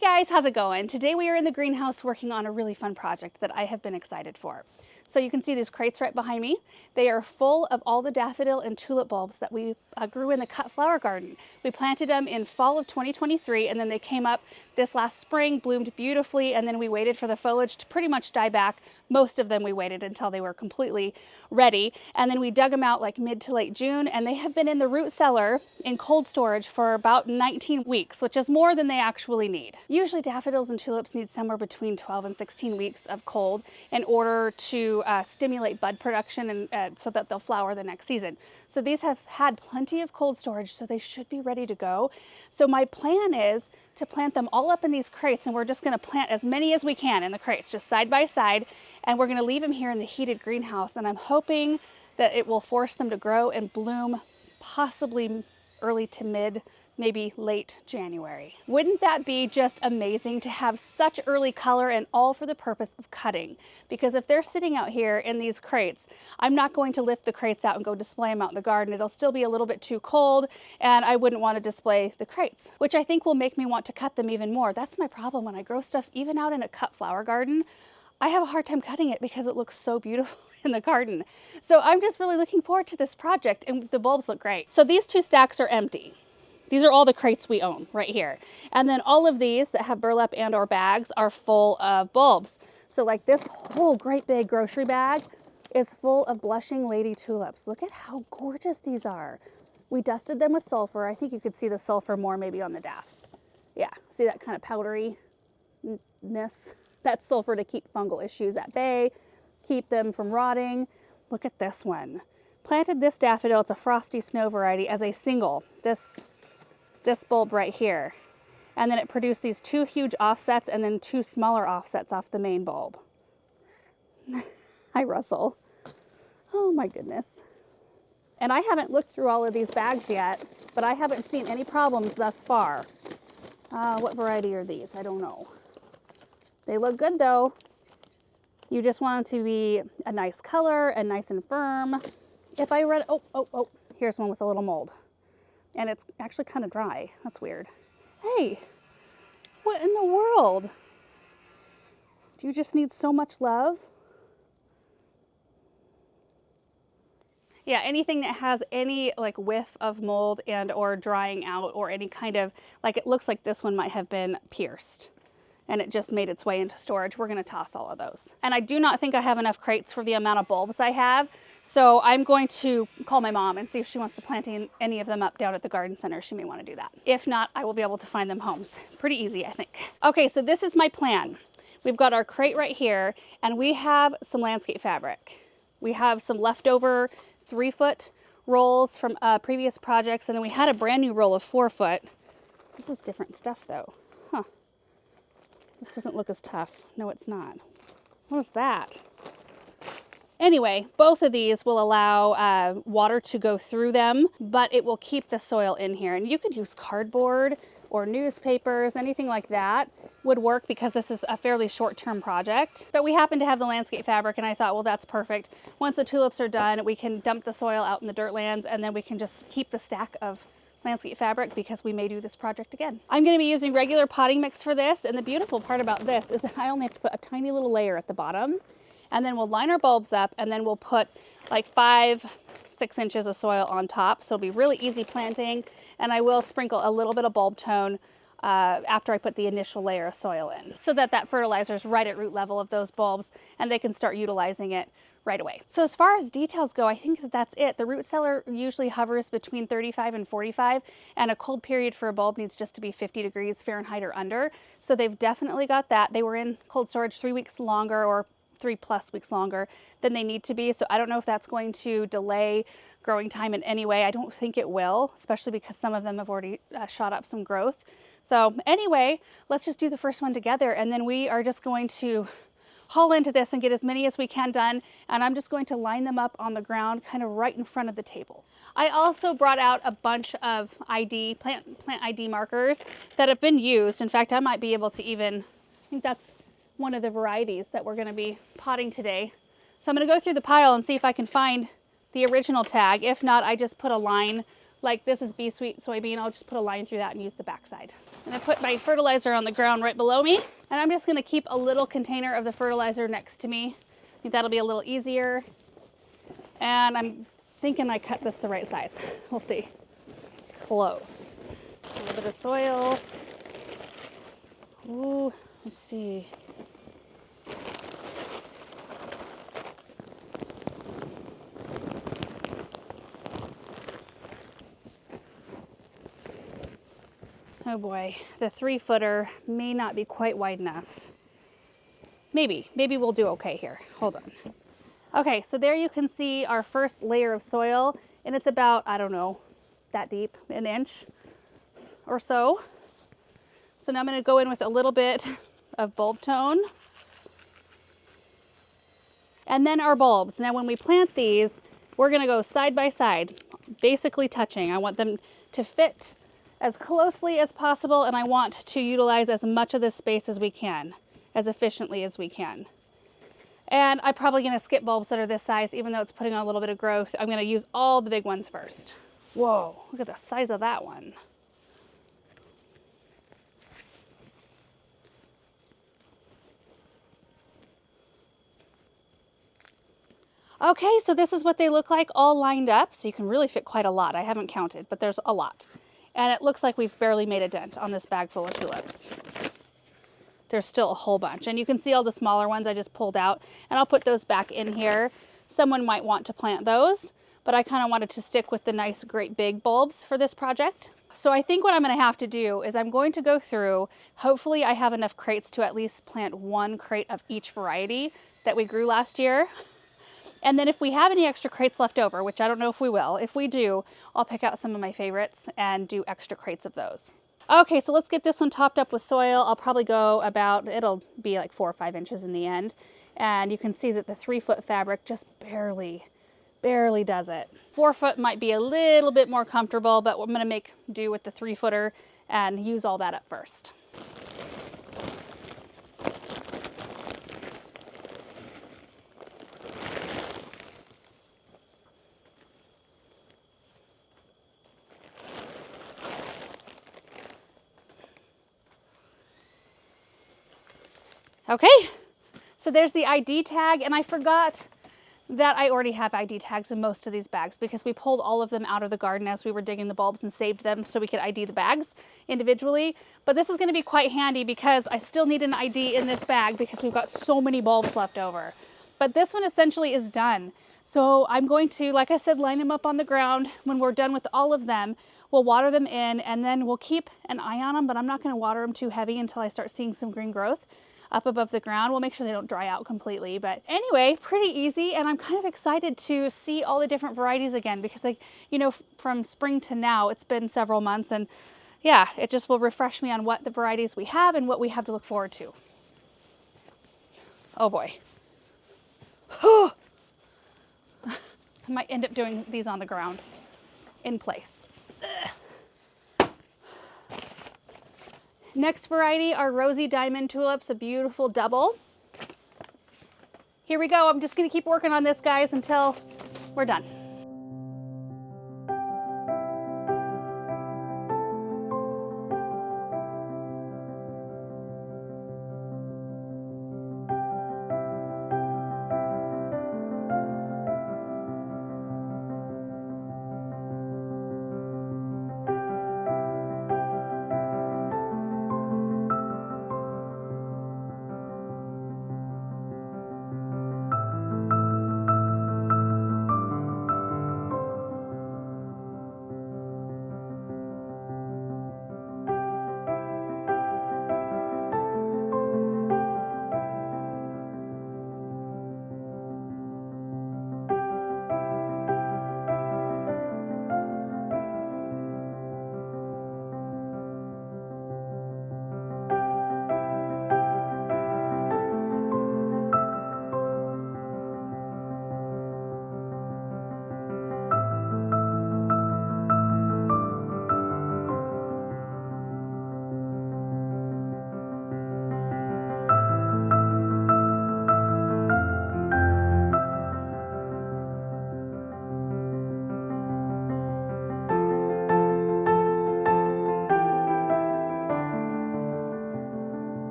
Hey guys, how's it going? Today we are in the greenhouse working on a really fun project that I have been excited for. So you can see these crates right behind me. They are full of all the daffodil and tulip bulbs that we grew in the cut flower garden. We planted them in fall of 2023 and then they came up this last spring, bloomed beautifully, and then we waited for the foliage to pretty much die back. Most of them we waited until they were completely ready. And then we dug them out like mid to late June, and they have been in the root cellar in cold storage for about 19 weeks, which is more than they actually need. Usually daffodils and tulips need somewhere between 12 and 16 weeks of cold in order to stimulate bud production and so that they'll flower the next season. So these have had plenty of cold storage, so they should be ready to go. So my plan is to plant them all up in these crates, and we're just going to plant as many as we can in the crates, just side by side, and we're going to leave them here in the heated greenhouse, and I'm hoping that it will force them to grow and bloom possibly early to mid, maybe late January. Wouldn't that be just amazing to have such early color, and all for the purpose of cutting? Because if they're sitting out here in these crates, I'm not going to lift the crates out and go display them out in the garden. It'll still be a little bit too cold, and I wouldn't want to display the crates, which I think will make me want to cut them even more. That's my problem when I grow stuff, even out in a cut flower garden. I have a hard time cutting it because it looks so beautiful in the garden. So I'm just really looking forward to this project, and the bulbs look great. So these two stacks are empty. These are all the crates we own right here. And then all of these that have burlap and or bags are full of bulbs. So like this whole great big grocery bag is full of blushing lady tulips. Look at how gorgeous these are. We dusted them with sulfur. I think you could see the sulfur more maybe on the daffs. Yeah, see that kind of powderyness? That's sulfur to keep fungal issues at bay, keep them from rotting. Look at this one. Planted this daffodil, it's a frosty snow variety, as a single. This bulb right here. And then it produced these two huge offsets and then two smaller offsets off the main bulb. Hi, Russell. Oh my goodness. And I haven't looked through all of these bags yet, but I haven't seen any problems thus far. What variety are these? I don't know. They look good though. You just want them to be a nice color and nice and firm. If I read, oh, here's one with a little mold. And it's actually kind of dry. That's weird. Hey, what in the world? Do you just need so much love? Yeah, anything that has any like whiff of mold and or drying out or any kind of, like it looks like this one might have been pierced and it just made its way into storage. We're gonna toss all of those. And I do not think I have enough crates for the amount of bulbs I have. So I'm going to call my mom and see if she wants to plant any of them up down at the garden center. She may want to do that. If not, I will be able to find them homes. Pretty easy, I think. Okay, so this is my plan. We've got our crate right here, and we have some landscape fabric. We have some leftover 3-foot rolls from previous projects, and then we had a brand new roll of 4-foot. This is different stuff though. Huh. This doesn't look as tough. No, it's not. What is that? Anyway, both of these will allow water to go through them, but it will keep the soil in here. And you could use cardboard or newspapers, anything like that would work because this is a fairly short-term project. But we happen to have the landscape fabric, and I thought, well, that's perfect. Once the tulips are done, we can dump the soil out in the dirt lands, and then we can just keep the stack of landscape fabric because we may do this project again. I'm going to be using regular potting mix for this, and the beautiful part about this is that I only have to put a tiny little layer at the bottom. And then we'll line our bulbs up, and then we'll put like 5-6 inches of soil on top. So it'll be really easy planting. And I will sprinkle a little bit of bulb tone after I put the initial layer of soil in, so that that fertilizer is right at root level of those bulbs and they can start utilizing it right away. So as far as details go, I think that that's it. The root cellar usually hovers between 35 and 45, and a cold period for a bulb needs just to be 50 degrees Fahrenheit or under. So they've definitely got that. They were in cold storage 3 weeks longer, or 3+ weeks longer than they need to be. So I don't know if that's going to delay growing time in any way. I don't think it will, especially because some of them have already shot up some growth. So anyway, let's just do the first one together, and then we are just going to haul into this and get as many as we can done. And I'm just going to line them up on the ground kind of right in front of the tables. I also brought out a bunch of plant ID markers that have been used. In fact, I might be able to even, I think that's one of the varieties that we're going to be potting today. So I'm going to go through the pile and see if I can find the original tag. If not, I just put a line, like this is Bee Sweet Soybean. I'll just put a line through that and use the backside. And I put my fertilizer on the ground right below me. And I'm just gonna keep a little container of the fertilizer next to me. I think that'll be a little easier. And I'm thinking I cut this the right size. We'll see. Close. A little bit of soil. Ooh, let's see. Oh boy, the 3-footer may not be quite wide enough. Maybe we'll do okay here. Hold on. Okay, so there you can see our first layer of soil, and it's about, I don't know, that deep, an inch or so. So now I'm gonna go in with a little bit of bulb tone. And then our bulbs. Now when we plant these, we're gonna go side by side, basically touching. I want them to fit as closely as possible, and I want to utilize as much of this space as we can, as efficiently as we can. And I'm probably gonna skip bulbs that are this size, even though it's putting on a little bit of growth. I'm gonna use all the big ones first. Whoa, look at the size of that one. Okay, so this is what they look like all lined up. So you can really fit quite a lot. I haven't counted, but there's a lot. And it looks like we've barely made a dent on this bag full of tulips. There's still a whole bunch. And you can see all the smaller ones I just pulled out. And I'll put those back in here. Someone might want to plant those, but I kind of wanted to stick with the nice, great big bulbs for this project. So I think what I'm going to have to do is I'm going to go through, hopefully I have enough crates to at least plant 1 crate of each variety that we grew last year. And then if we have any extra crates left over, which I don't know if we will, if we do, I'll pick out some of my favorites and do extra crates of those. Okay, so let's get this one topped up with soil. I'll probably go about, it'll be like 4 or 5 inches in the end. And you can see that the 3-foot fabric just barely does it. 4-foot might be a little bit more comfortable, but I'm gonna make do with the 3-footer and use all that up first. Okay, so there's the ID tag, and I forgot that I already have ID tags in most of these bags because we pulled all of them out of the garden as we were digging the bulbs and saved them so we could ID the bags individually. But this is going to be quite handy because I still need an ID in this bag because we've got so many bulbs left over. But this one essentially is done. So I'm going to, like I said, line them up on the ground. When we're done with all of them, we'll water them in, and then we'll keep an eye on them, but I'm not going to water them too heavy until I start seeing some green growth up above the ground. We'll make sure they don't dry out completely. But anyway, pretty easy, and I'm kind of excited to see all the different varieties again because, like, you know, from spring to now, it's been several months, and yeah, it just will refresh me on what the varieties we have and what we have to look forward to. Oh boy. I might end up doing these on the ground in place. Ugh. Next variety are rosy diamond tulips, a beautiful double. Here we go. I'm just going to keep working on this, guys, until we're done.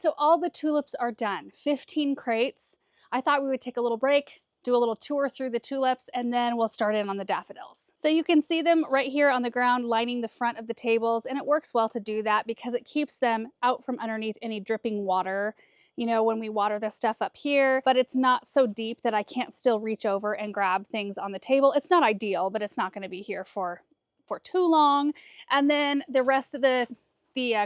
right, so all the tulips are done. 15 crates. I thought we would take a little break, do a little tour through the tulips, and then we'll start in on the daffodils. So you can see them right here on the ground lining the front of the tables, and it works well to do that because it keeps them out from underneath any dripping water, you know, when we water this stuff up here, but it's not so deep that I can't still reach over and grab things on the table. It's not ideal, but it's not going to be here for too long. And then the rest of the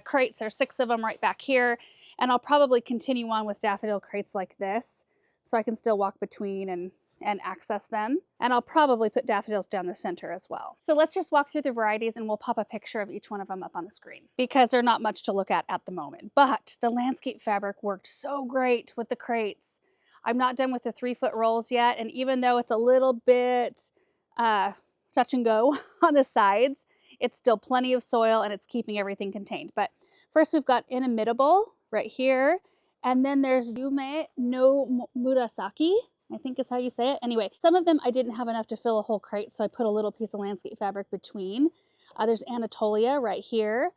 crates, there's 6 of them right back here, and I'll probably continue on with daffodil crates like this so I can still walk between and access them. And I'll probably put daffodils down the center as well. So let's just walk through the varieties and we'll pop a picture of each one of them up on the screen because they're not much to look at the moment. But the landscape fabric worked so great with the crates. I'm not done with the 3-foot rolls yet, and even though it's a little bit touch and go on the sides, it's still plenty of soil and it's keeping everything contained. But first we've got inimitable right here, and then there's Yume no Murasaki, I think is how you say it. Anyway, some of them I didn't have enough to fill a whole crate, so I put a little piece of landscape fabric between. There's Anatolia right here.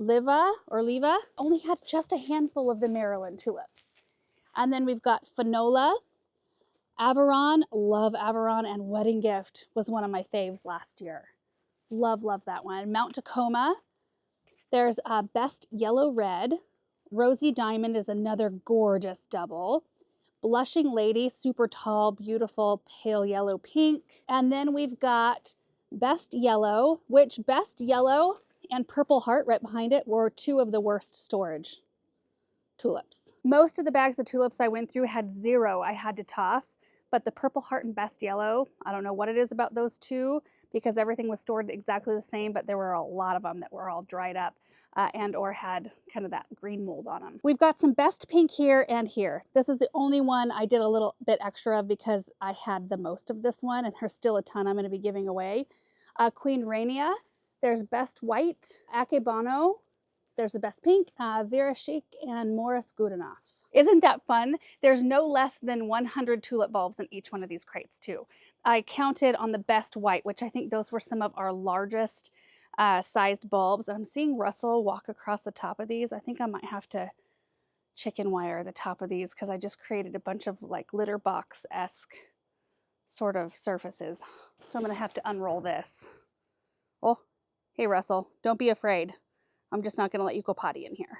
Liva, only had just a handful of the Maryland tulips. And then we've got Fanola, Avaron, love Avaron, and Wedding Gift was one of my faves last year. Love that one. Mount Tacoma. There's Best Yellow Red. Rosy Diamond is another gorgeous double. Blushing Lady, super tall, beautiful, pale yellow pink. And then we've got Best Yellow, which Best Yellow and Purple Heart right behind it were 2 of the worst storage tulips. Most of the bags of tulips I went through had 0 I had to toss, but the Purple Heart and Best Yellow, I don't know what it is about those 2 because everything was stored exactly the same, but there were a lot of them that were all dried up and or had kind of that green mold on them. We've got some Best Pink here and here. This is the only one I did a little bit extra of because I had the most of this one, and there's still a ton I'm going to be giving away. Queen Rania, there's Best White, Akebano, there's the Best Pink, Vera Chic, and Morris Goodenough. Isn't that fun? There's no less than 100 tulip bulbs in each one of these crates too. I counted on the Best White, which I think those were some of our largest sized bulbs. And I'm seeing Russell walk across the top of these. I think I might have to chicken wire the top of these because I just created a bunch of like litter box-esque sort of surfaces. So I'm gonna have to unroll this. Oh, hey Russell, don't be afraid. I'm just not gonna let you go potty in here.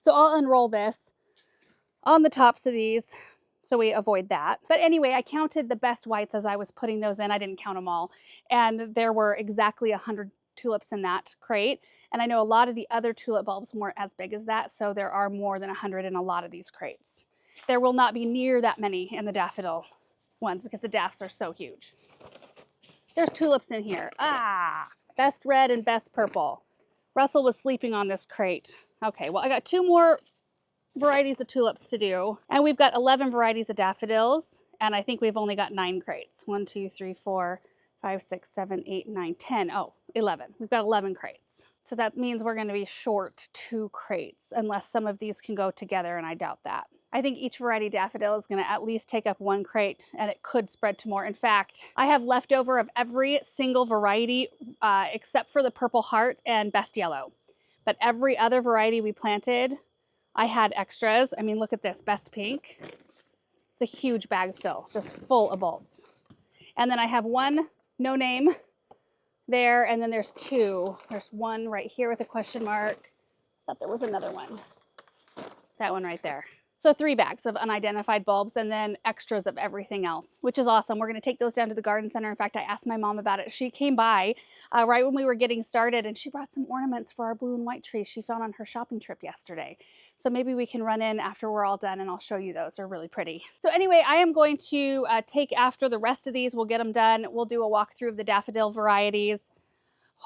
So I'll unroll this on the tops of these so we avoid that. But anyway, I counted the Best Whites as I was putting those in. I didn't count them all. And there were exactly 100 tulips in that crate. And I know a lot of the other tulip bulbs weren't as big as that, so there are more than 100 in a lot of these crates. There will not be near that many in the daffodil ones because the daffs are so huge. There's tulips in here. Best Red and Best Purple. Russell was sleeping on this crate. Okay, well I got 2 more varieties of tulips to do, and we've got 11 varieties of daffodils, and I think we've only got 9 crates. 1, 2, 3, 4, 5, 6, 7, 8, 9, 10. Oh, 11. We've got 11 crates. So that means we're going to be short 2 crates unless some of these can go together, and I doubt that. I think each variety daffodil is going to at least take up 1 crate, and it could spread to more. In fact, I have leftover of every single variety except for the Purple Heart and Best Yellow. But every other variety we planted, I had extras. I mean, look at this, Best Pink. It's a huge bag still, just full of bulbs. And then I have 1 no name there, and then there's 2. There's 1 right here with a question mark. I thought there was another one. That one right there. So 3 bags of unidentified bulbs and then extras of everything else, which is awesome. We're going to take those down to the garden center. In fact, I asked my mom about it. She came by right when we were getting started, and she brought some ornaments for our blue and white trees she found on her shopping trip yesterday. So maybe we can run in after we're all done and I'll show you those. They're really pretty. So anyway, I am going to take after the rest of these. We'll get them done. We'll do a walkthrough of the daffodil varieties.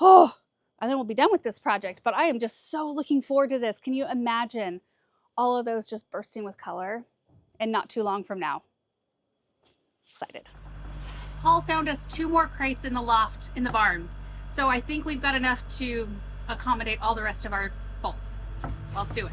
Oh, and then we'll be done with this project, but I am just so looking forward to this. Can you imagine all of those just bursting with color and not too long from now? Excited. Paul found us 2 more crates in the loft in the barn. So I think we've got enough to accommodate all the rest of our bulbs. Let's do it.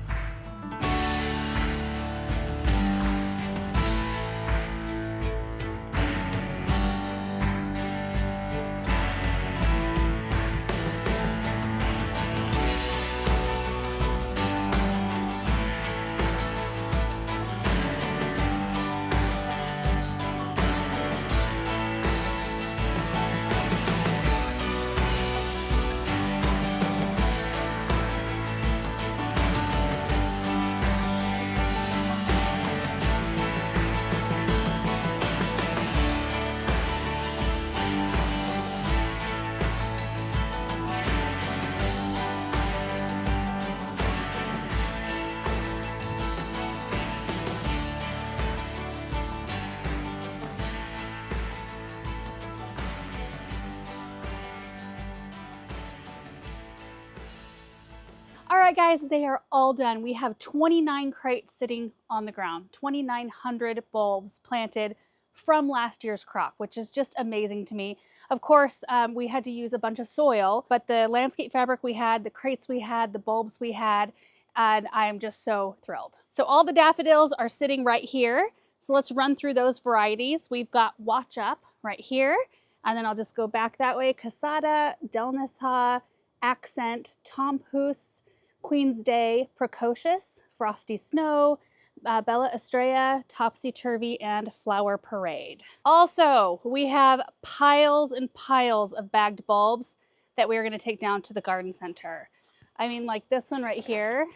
All right, guys, they are all done. We have 29 crates sitting on the ground, 2,900 bulbs planted from last year's crop, which is just amazing to me. Of course, we had to use a bunch of soil, but the landscape fabric we had, the crates we had, the bulbs we had, and I am just so thrilled. So all the daffodils are sitting right here. So let's run through those varieties. We've got Watch Up right here, and then I'll just go back that way. Casada, Delnissa, Accent, Tom Pouce, Queen's Day, Precocious, Frosty Snow, Bella Estrella, Topsy Turvy, and Flower Parade. Also, we have piles and piles of bagged bulbs that we are going to take down to the garden center. I mean, like this one right here.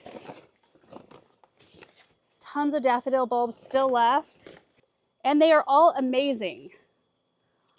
Tons of daffodil bulbs still left, and they are all amazing.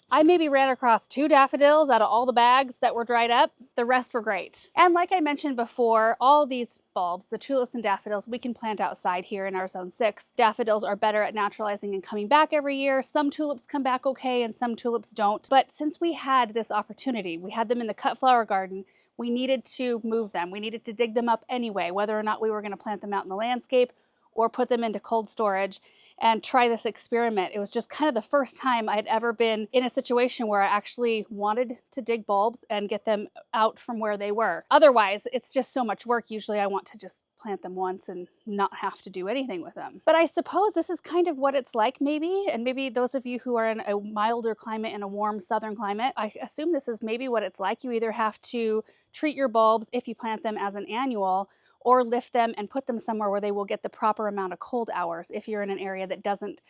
I maybe ran across 2 daffodils out of all the bags that were dried up. The rest were great. And like I mentioned before, all these bulbs, the tulips and daffodils, we can plant outside here in our zone 6. Daffodils are better at naturalizing and coming back every year. Some tulips come back okay and some tulips don't. But since we had this opportunity, we had them in the cut flower garden, we needed to move them. We needed to dig them up anyway, whether or not we were going to plant them out in the landscape or put them into cold storage and try this experiment. It was just kind of the first time I'd ever been in a situation where I actually wanted to dig bulbs and get them out from where they were. Otherwise, it's just so much work. Usually I want to just plant them once and not have to do anything with them. But I suppose this is kind of what it's like maybe, and maybe those of you who are in a milder climate, in a warm southern climate, I assume this is maybe what it's like. You either have to treat your bulbs if you plant them as an annual, or lift them and put them somewhere where they will get the proper amount of cold hours if you're in an area that doesn't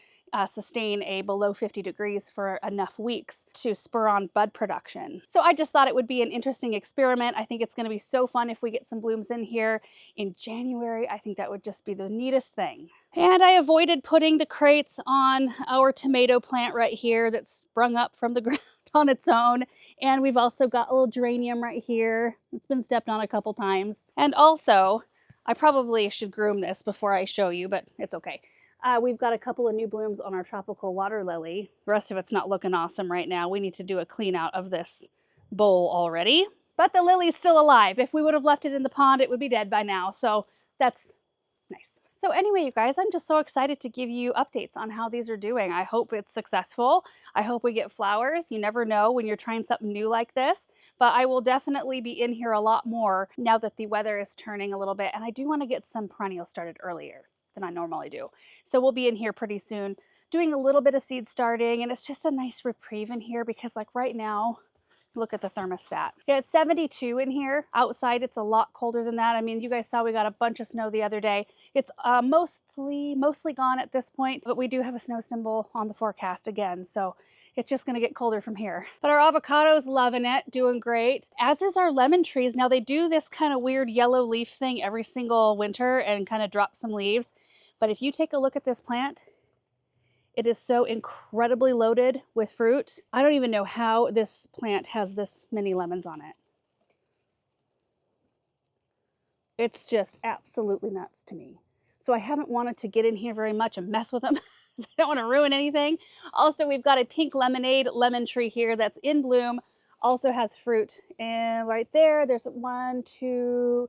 sustain a below 50 degrees for enough weeks to spur on bud production. So I just thought it would be an interesting experiment. I think it's going to be so fun if we get some blooms in here in January. I think that would just be the neatest thing. And I avoided putting the crates on our tomato plant right here that sprung up from the ground on its own. And we've also got a little geranium right here. It's been stepped on a couple times. And also, I probably should groom this before I show you, but it's okay. We've got a couple of new blooms on our tropical water lily. The rest of it's not looking awesome right now. We need to do a clean out of this bowl already. But the lily's still alive. If we would have left it in the pond, it would be dead by now. So that's nice. So anyway, you guys, I'm just so excited to give you updates on how these are doing. I hope it's successful. I hope we get flowers. You never know when you're trying something new like this, but I will definitely be in here a lot more now that the weather is turning a little bit. And I do want to get some perennials started earlier than I normally do. So we'll be in here pretty soon doing a little bit of seed starting, and it's just a nice reprieve in here because like right now, look at the thermostat. Yeah, it's 72 in here. Outside, it's a lot colder than that. I mean, you guys saw we got a bunch of snow the other day. It's mostly gone at this point, but we do have a snow symbol on the forecast again. So it's just gonna get colder from here. But our avocado's loving it, doing great, as is our lemon trees. Now they do this kind of weird yellow leaf thing every single winter and kind of drop some leaves. But if you take a look at this plant, it is so incredibly loaded with fruit. I don't even know how this plant has this many lemons on it. It's just absolutely nuts to me. So I haven't wanted to get in here very much and mess with them. I don't want to ruin anything. Also, we've got a pink lemonade lemon tree here that's in bloom. Also has fruit. And right there, there's one, two,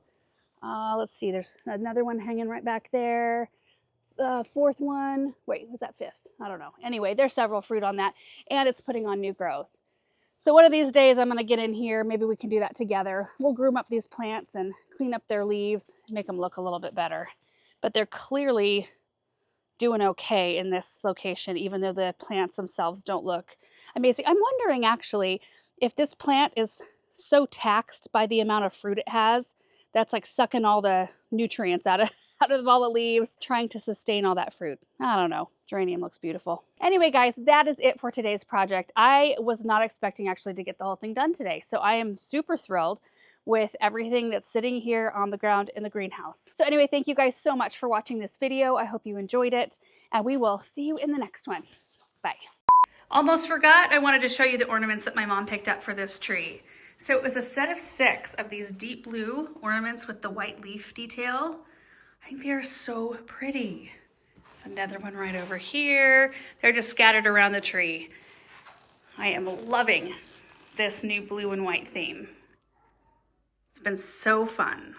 let's see, there's another one hanging right back there. Fourth one, wait, was that fifth? I don't know. Anyway, there's several fruit on that, and it's putting on new growth. So one of these days I'm going to get in here. Maybe we can do that together. We'll groom up these plants and clean up their leaves, make them look a little bit better. But they're clearly doing okay in this location, even though the plants themselves don't look amazing. I'm wondering actually if this plant is so taxed by the amount of fruit it has, that's like sucking all the nutrients out of all the leaves, trying to sustain all that fruit. I don't know. Geranium looks beautiful. Anyway, guys, that is it for today's project. I was not expecting actually to get the whole thing done today, so I am super thrilled with everything that's sitting here on the ground in the greenhouse. So anyway, thank you guys so much for watching this video. I hope you enjoyed it, and we will see you in the next one. Bye. Almost forgot, I wanted to show you the ornaments that my mom picked up for this tree. So it was a set of 6 of these deep blue ornaments with the white leaf detail. I think they are so pretty. There's another one right over here. They're just scattered around the tree. I am loving this new blue and white theme. It's been so fun.